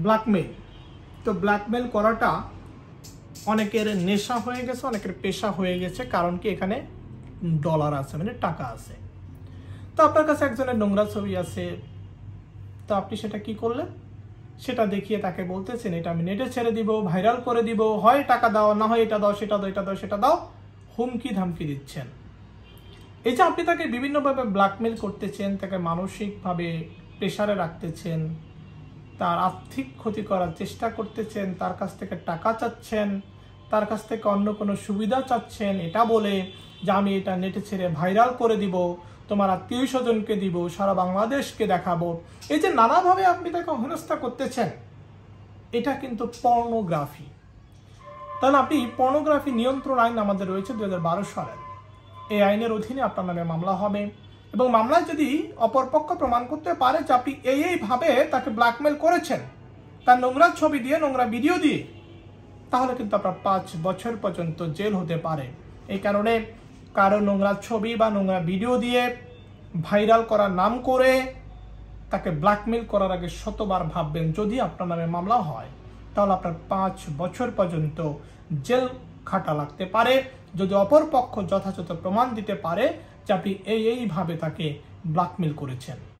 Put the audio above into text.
Blackmail. তো blackmail করাটা অনেকের নেশা হয়ে গেছে, অনেকের পেশা হয়ে গেছে। কারণ কি, এখানে ডলার আছে, মানে টাকা আছে। তো আপনার কাছে একজনের নোংরা ছবি আছে, তো আপনি সেটা কি করলেন? সেটা দেখিয়ে তাকে বলতেছেন এটা আমি নেটে ছেড়ে দিব, ভাইরাল করে দিব, হয় টাকা দাও, না হয় এটা দাও, সেটা দাও, এটা দাও, সেটা দাও, হুমকি ধামকি দিচ্ছেন। এই যে আপনি তাকে বিভিন্নভাবে ব্ল্যাকমেইল করতেছেন, তাকে মানসিকভাবে প্রেসারে রাখতেছেন, তার আর্থিক ক্ষতি করার চেষ্টা করতেছেন, তার কাছ থেকে টাকা চাচ্ছেন, তার কাছ থেকে অন্য কোনো সুবিধা চাচ্ছেন, এটা বলে যে আমি এটা নেটে ছেড়ে ভাইরাল করে দিব, তোমার আত্মীয় স্বজনকে দিব, সারা বাংলাদেশকে দেখাবো। এই যে নানাভাবে আপনি তাকে হেনস্থা করতেছেন, এটা কিন্তু পর্নোগ্রাফি। তাহলে আপনি পর্নোগ্রাফি নিয়ন্ত্রণ আইন আমাদের রয়েছে 2012 সালের, এই আইনের অধীনে আপনার নামে মামলা হবে এবং মামলায় যদি অপরপক্ষ প্রমাণ করতে পারে যে আপনি এইভাবে তাকে ব্ল্যাকমেল করেছেন, তার নোংরা ছবি দিয়ে, নোংরা ভিডিও দিয়ে, তাহলে কিন্তু আপনার 5 বছর পর্যন্ত জেল হতে পারে। এই কারণে কারো নোংরা ছবি বা নোংরা ভিডিও দিয়ে ভাইরাল করার নাম করে তাকে ব্ল্যাকমেল করার আগে শতবার ভাববেন। যদি আপনার নামে মামলা হয় তাহলে আপনার 5 বছর পর্যন্ত জেল খাটা লাগতে পারে, যদি অপর পক্ষ যথাযথ প্রমাণ দিতে পারে যে আপনি এইভাবে তাকে ব্ল্যাকমেল করেছেন।